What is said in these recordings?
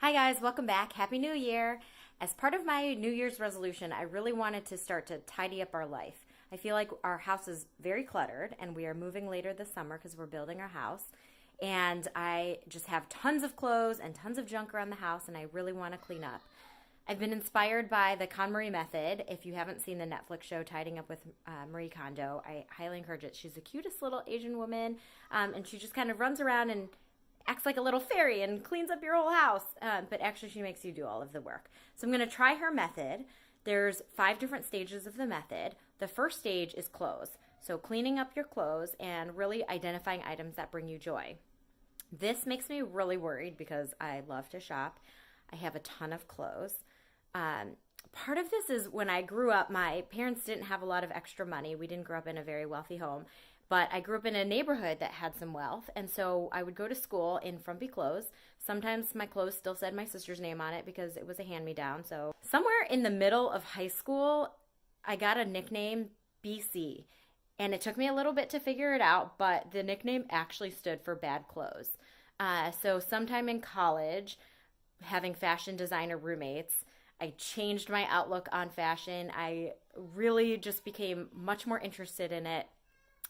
Hi guys, welcome back. Happy New Year. As part of my New Year's resolution, I really wanted to start to tidy up our life. I feel like our house is very cluttered and we are moving later this summer because we're building our house. And I just have tons of clothes and tons of junk around the house and I really want to clean up. I've been inspired by the KonMari method. If you haven't seen the Netflix show Tidying Up with Marie Kondo, I highly encourage it. She's the cutest little Asian woman and she just kind of runs around and acts like a little fairy and cleans up your whole house, but actually she makes you do all of the work. So I'm going to try her method. There's 5 different stages of the method. The first stage is clothes. So cleaning up your clothes and really identifying items that bring you joy. This makes me really worried because I love to shop. I have a ton of clothes. Part of this is when I grew up, my parents didn't have a lot of extra money. We didn't grow up in a very wealthy home. But I grew up in a neighborhood that had some wealth, and so I would go to school in frumpy clothes. Sometimes my clothes still said my sister's name on it because it was a hand-me-down. So somewhere in the middle of high school, I got a nickname, BC. And it took me a little bit to figure it out, but the nickname actually stood for bad clothes. So sometime in college, having fashion designer roommates, I changed my outlook on fashion. I really just became much more interested in it.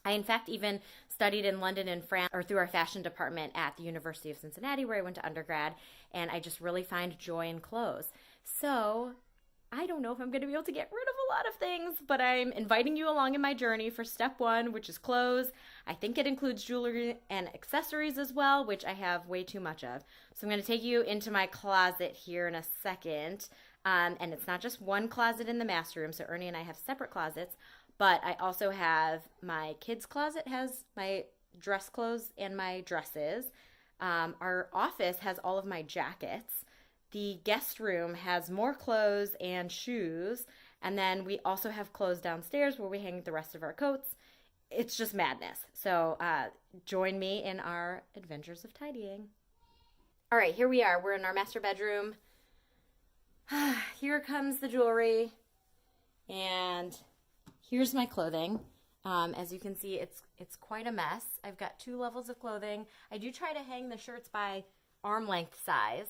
I, in fact, even studied in London and France, or through our fashion department at the University of Cincinnati, where I went to undergrad, and I just really find joy in clothes. So I don't know if I'm going to be able to get rid of a lot of things, but I'm inviting you along in my journey for step 1, which is clothes. I think it includes jewelry and accessories as well, which I have way too much of. So I'm going to take you into my closet here in a second, and it's not just one closet in the master room, so Ernie and I have separate closets. But I also have my kids' closet has my dress clothes and my dresses. Our office has all of my jackets. The guest room has more clothes and shoes. And then we also have clothes downstairs where we hang the rest of our coats. It's just madness. So join me in our adventures of tidying. All right, here we are. We're in our master bedroom. Here comes the jewelry. And here's my clothing. As you can see, it's quite a mess. I've got 2 levels of clothing. I do try to hang the shirts by arm length size.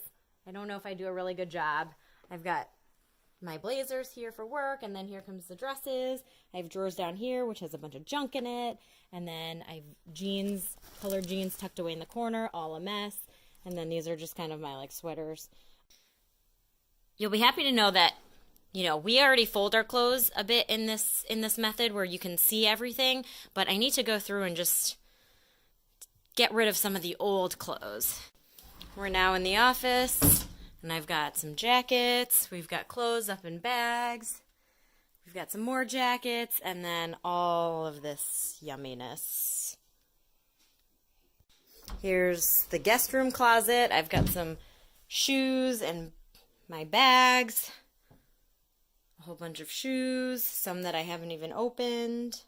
I don't know if I do a really good job. I've got my blazers here for work, and then here comes the dresses. I have drawers down here, which has a bunch of junk in it. And then I have jeans, colored jeans tucked away in the corner, all a mess. And then these are just kind of my sweaters. You'll be happy to know that we already fold our clothes a bit in this method where you can see everything, but I need to go through and just get rid of some of the old clothes. We're now in the office, and I've got some jackets. We've got clothes up in bags. We've got some more jackets, and then all of this yumminess. Here's the guest room closet. I've got some shoes and my bags. A whole bunch of shoes, some that I haven't even opened.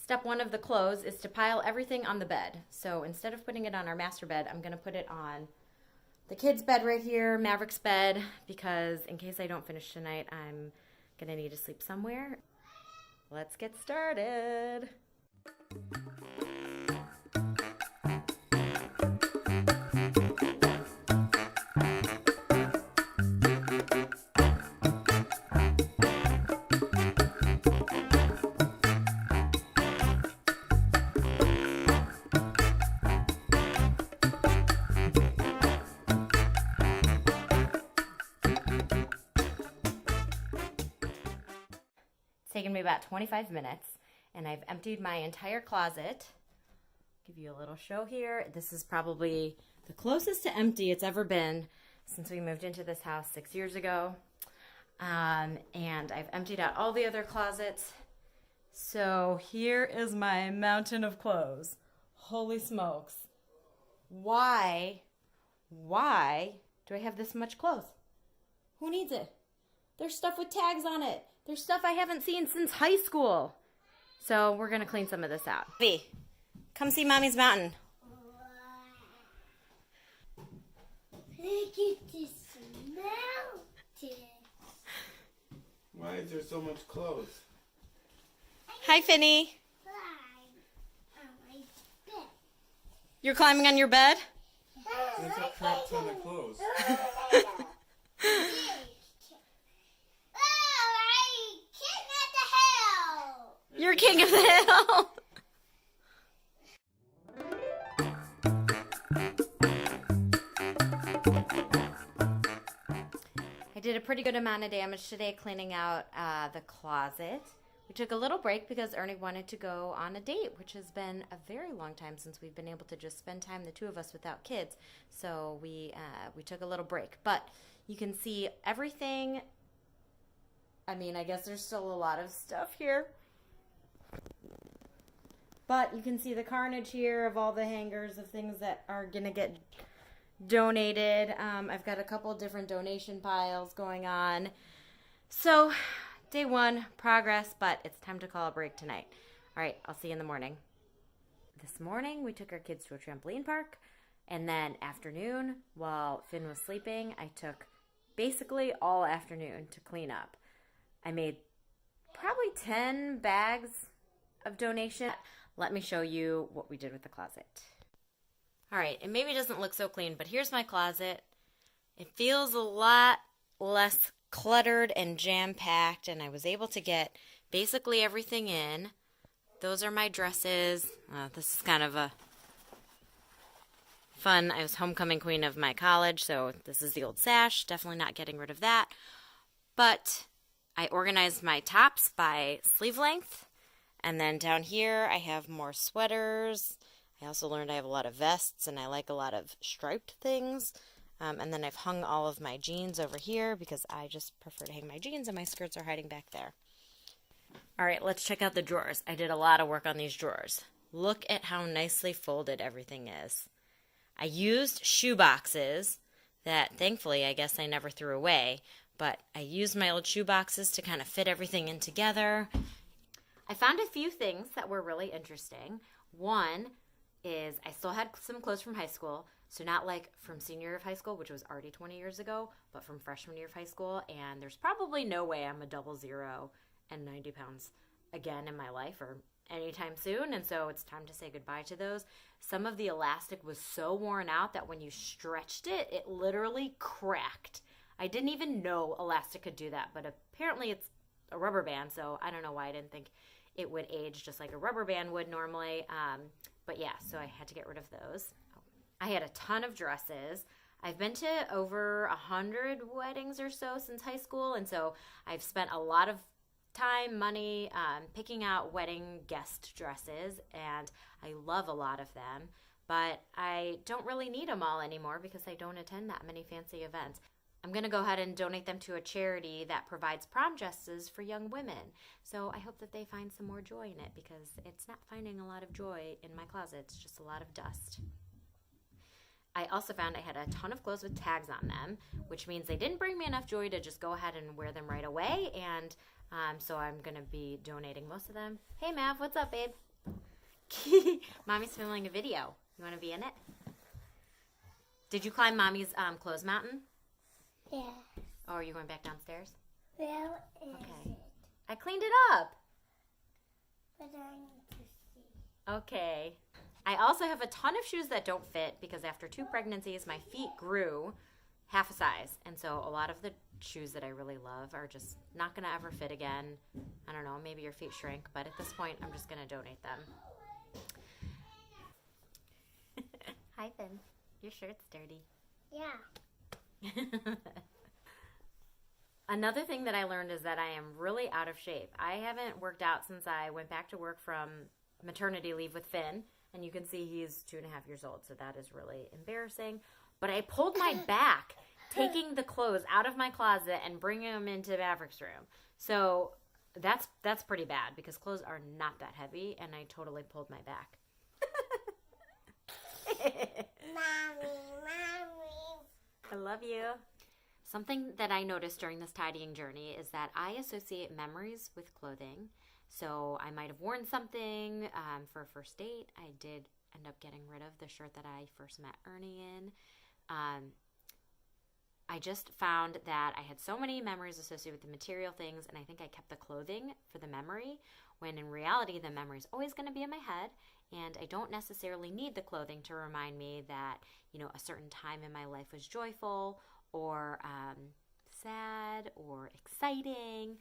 Step 1 of the clothes is to pile everything on the bed. So instead of putting it on our master bed, I'm going to put it on the kids' bed right here, Maverick's bed, because in case I don't finish tonight, I'm going to need to sleep somewhere. Let's get started. It's taken me about 25 minutes, and I've emptied my entire closet. Give you a little show here. This is probably the closest to empty it's ever been since we moved into this house 6 years ago. And I've emptied out all the other closets. So here is my mountain of clothes. Holy smokes. Why do I have this much clothes? Who needs it? There's stuff with tags on it. There's stuff I haven't seen since high school. So we're going to clean some of this out. Bee, come see Mommy's mountain. Look at this mountain. Why is there so much clothes? Hi, Finny. Climb on my bed. You're climbing on your bed? That's a crap ton of clothes. You're king of the hill. I did a pretty good amount of damage today cleaning out the closet. We took a little break because Ernie wanted to go on a date, which has been a very long time since we've been able to just spend time, the two of us, without kids. So we took a little break. But you can see everything. I mean, I guess there's still a lot of stuff here. But you can see the carnage here of all the hangers of things that are going to get donated. I've got a couple different donation piles going on. So, day one, progress, but it's time to call a break tonight. All right, I'll see you in the morning. This morning, we took our kids to a trampoline park. And then afternoon, while Finn was sleeping, I took basically all afternoon to clean up. I made probably 10 bags of donation. Let me show you what we did with the closet. All right, it maybe doesn't look so clean, but here's my closet. It feels a lot less cluttered and jam-packed, and I was able to get basically everything in. Those are my dresses. This is kind of a fun. I was homecoming queen of my college, so this is the old sash. Definitely not getting rid of that. But I organized my tops by sleeve length. And then down here, I have more sweaters. I also learned I have a lot of vests, and I like a lot of striped things. And then I've hung all of my jeans over here because I just prefer to hang my jeans, and my skirts are hiding back there. All right, let's check out the drawers. I did a lot of work on these drawers. Look at how nicely folded everything is. I used shoe boxes that, thankfully, I guess I never threw away. But I used my old shoe boxes to kind of fit everything in together. I found a few things that were really interesting. One is I still had some clothes from high school, so not like from senior year of high school, which was already 20 years ago, but from freshman year of high school, and there's probably no way I'm a 00 and 90 pounds again in my life or anytime soon, and so it's time to say goodbye to those. Some of the elastic was so worn out that when you stretched it, it literally cracked. I didn't even know elastic could do that, but apparently it's a rubber band, so I don't know why I didn't think it would age just like a rubber band would normally. But yeah, so I had to get rid of those. I had a ton of dresses. I've been to over 100 weddings or so since high school, and so I've spent a lot of time, money, picking out wedding guest dresses, and I love a lot of them. But I don't really need them all anymore because I don't attend that many fancy events. I'm going to go ahead and donate them to a charity that provides prom dresses for young women. So I hope that they find some more joy in it because it's not finding a lot of joy in my closet. It's just a lot of dust. I also found I had a ton of clothes with tags on them, which means they didn't bring me enough joy to just go ahead and wear them right away. And so I'm going to be donating most of them. Hey, Mav, what's up, babe? Mommy's filming a video. You want to be in it? Did you climb Mommy's clothes mountain? Yeah. Oh, are you going back downstairs? Where is Okay. it? I cleaned it up. But I need to see. Okay. I also have a ton of shoes that don't fit because after 2 pregnancies, my feet grew half a size. And so a lot of the shoes that I really love are just not going to ever fit again. I don't know, maybe your feet shrink, but at this point, I'm just going to donate them. Hi, Finn. Your shirt's dirty. Yeah. Another thing that I learned is that I am really out of shape. I haven't worked out since I went back to work from maternity leave with Finn, and you can see he's 2.5 years old, so that is really embarrassing. But I pulled my back, taking the clothes out of my closet and bringing them into Maverick's room. So that's pretty bad because clothes are not that heavy, and I totally pulled my back. Mommy. I love you. Something that I noticed during this tidying journey is that I associate memories with clothing. So I might have worn something for a first date. I did end up getting rid of the shirt that I first met Ernie in. I just found that I had so many memories associated with the material things, and I think I kept the clothing for the memory, when in reality the memory is always going to be in my head, and I don't necessarily need the clothing to remind me that, a certain time in my life was joyful or sad or exciting.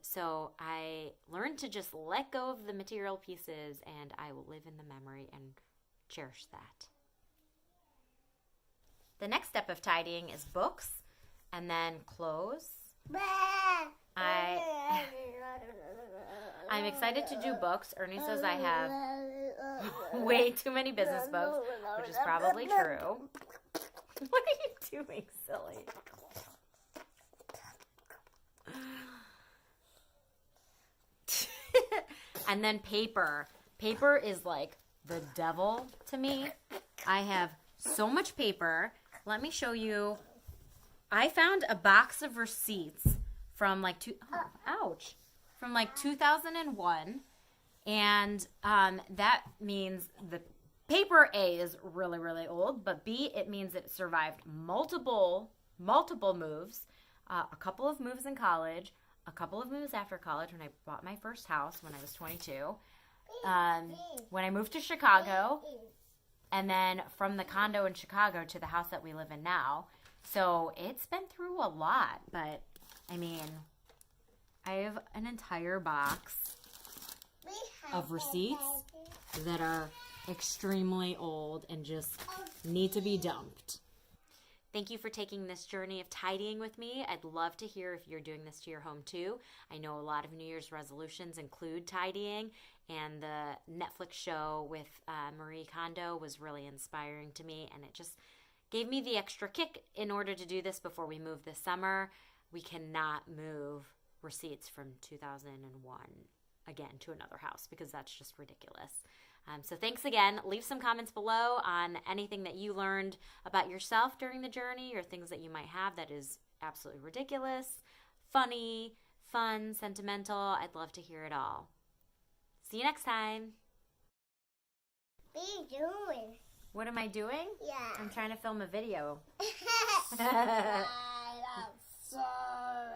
So I learned to just let go of the material pieces, and I will live in the memory and cherish that. The next step of tidying is books and then clothes. I'm excited to do books. Ernie says I have way too many business books, which is probably true. What are you doing, silly? And then paper. Paper is like the devil to me. I have so much paper. Let me show you. I found a box of receipts from from 2001, and that means the paper A is really, really old, but B, it means it survived multiple moves, a couple of moves in college, a couple of moves after college when I bought my first house when I was 22, when I moved to Chicago, and then from the condo in Chicago to the house that we live in now. So it's been through a lot, but I mean, I have an entire box of receipts that are extremely old and just need to be dumped. Thank you for taking this journey of tidying with me. I'd love to hear if you're doing this to your home too. I know a lot of New Year's resolutions include tidying, and the Netflix show with Marie Kondo was really inspiring to me, and it just gave me the extra kick in order to do this before we move this summer. We cannot move receipts from 2001 again to another house because that's just ridiculous. So thanks again. Leave some comments below on anything that you learned about yourself during the journey or things that you might have that is absolutely ridiculous, funny, fun, sentimental. I'd love to hear it all. See you next time. What are you doing? What am I doing? Yeah. I'm trying to film a video. I'm sorry.